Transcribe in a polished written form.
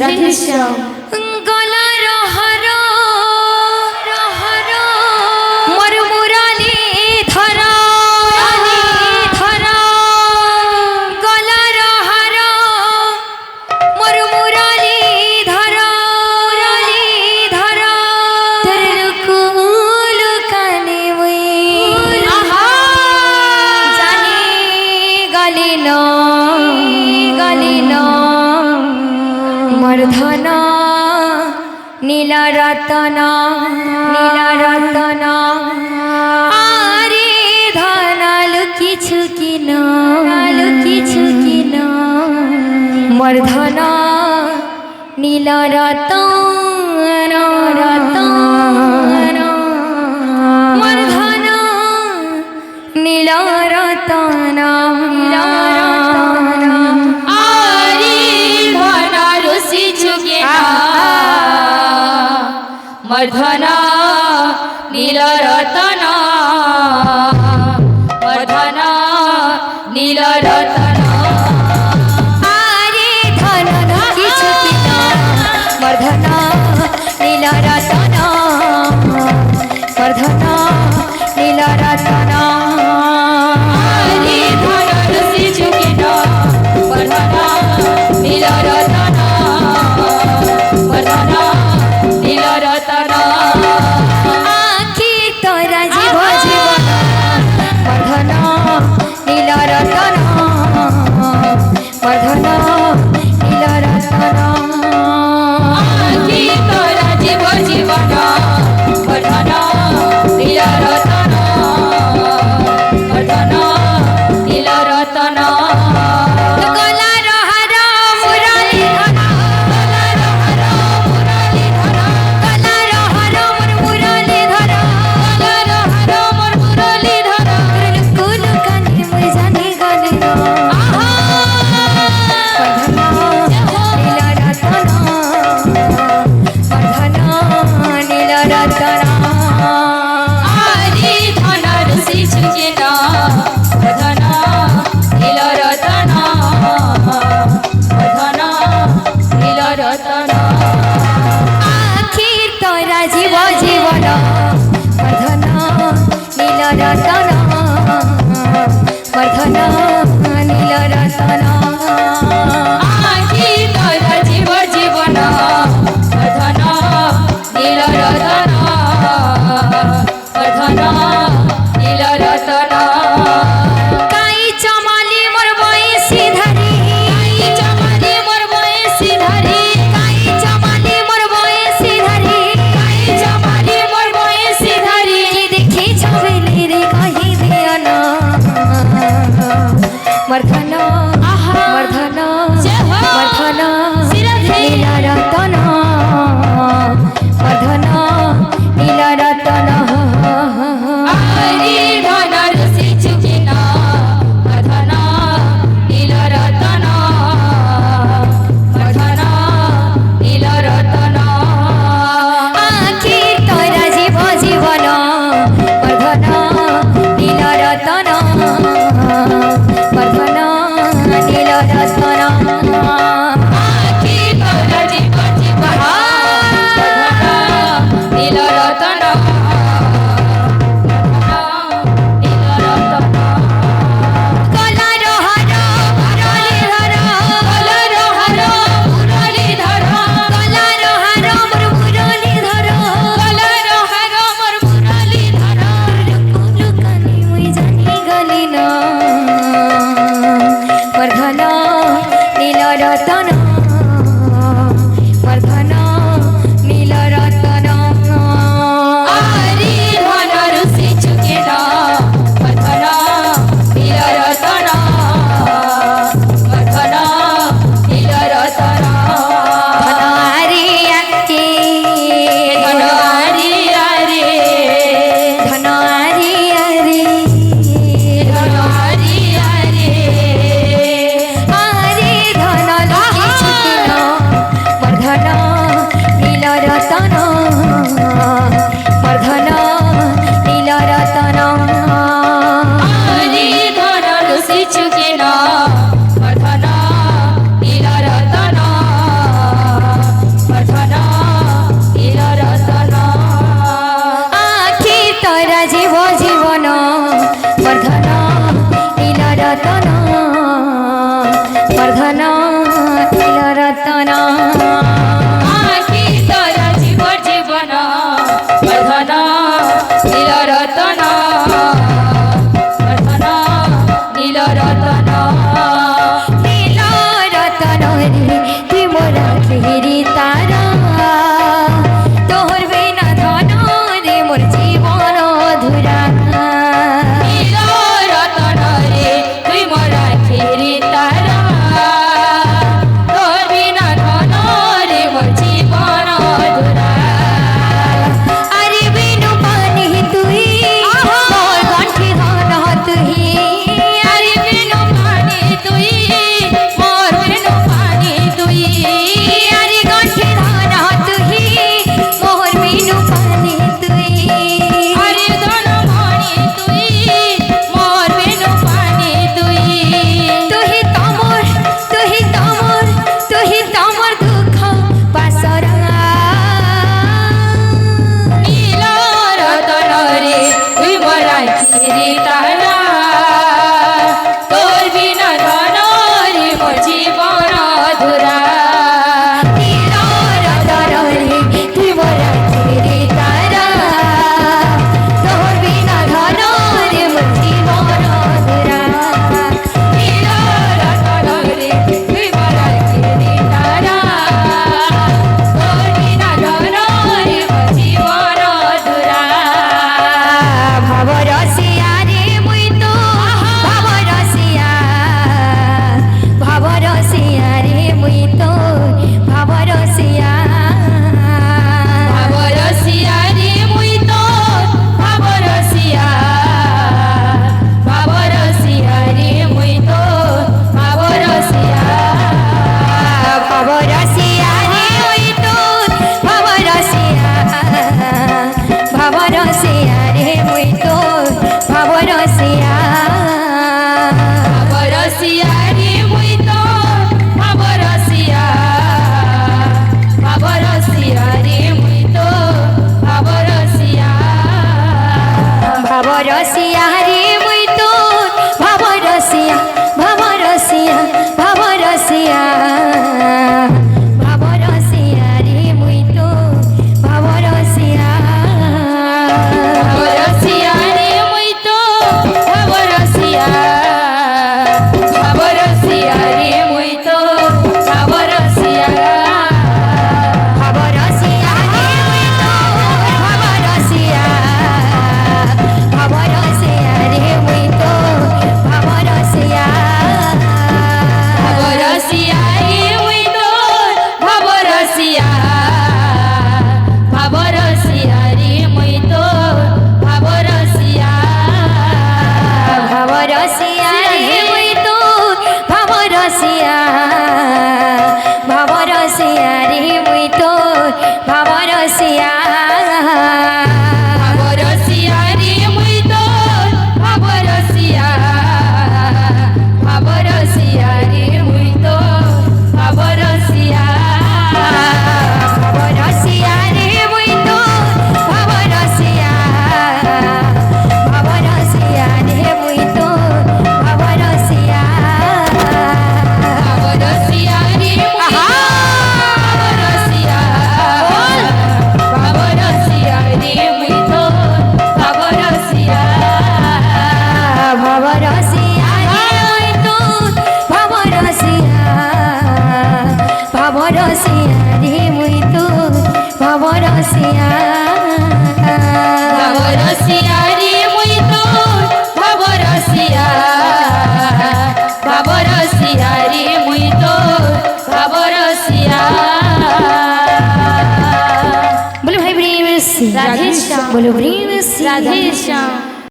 রাধেশ্যাম। গলার হার মোর মুরালি ধরা গলার হার মোর মুরালি ধরা তোর কুল কানে ওই জানি গলিল মোর ধন নীল রতন আরে ধন কিছু কিন মোর ধন নীল রতন মোর ধন নীল রতন মধনা নীল রতন মধনা নীল রতন আরে ধন কিছু কিন মর্ধন নীল রতন মর্ধন নীল রতন আরে ধন রসি ঝুঁকিন মধনা নীল রতন মধনা নীল রতন আখি তোরা জীব জীবন মর্ধন নীল রতন মর্ধন নীল রতন আখি তোরা জীব জীবন মধনা নীল রতন মধনা নীল রতন গলার হার মুরালি ধরা গলার হার মোর মুরালি ধরা মোর মুরলি ধর কুল কানে মই জানি গলিল নীল রতন নীল রতন আরি ধনর সিচুকিন ধন নীল রতন ধন নীল রতন আখির তোরা জীব জীবন মর্ধন নীল রতন মর্ধন নীল রতন আখি তোর জীব জীবন ধন নীল রতন ধন নীল রতন কাই চমালি মোর বয়সী ধারি চমালি মোর বয়সী ধরি কাই চমালি মোর বয়সী ধারি চমালি মোর বয়সী ধরি কি দেখি ছবেলি রে কহি দিও না মর্ধন মর্ধন মর্ধন নীল রতন মর্ধন নীল রতন আরি ধনর সিচুকিন ধন নীল রতন ধন নীল রতন আখি তোরা জীব জীবন মর্ধন নীল রতন মর্ধন রে মুই তো ভবরসিয়া ভবরসিয়া রে মুই তো ভবরসিয়া ভবরসিয়া রে মুই তো ভবরসিয়া বলো ভাই প্রেম রাধে শ্যাম। বলো প্রেম রাধে শ্যাম।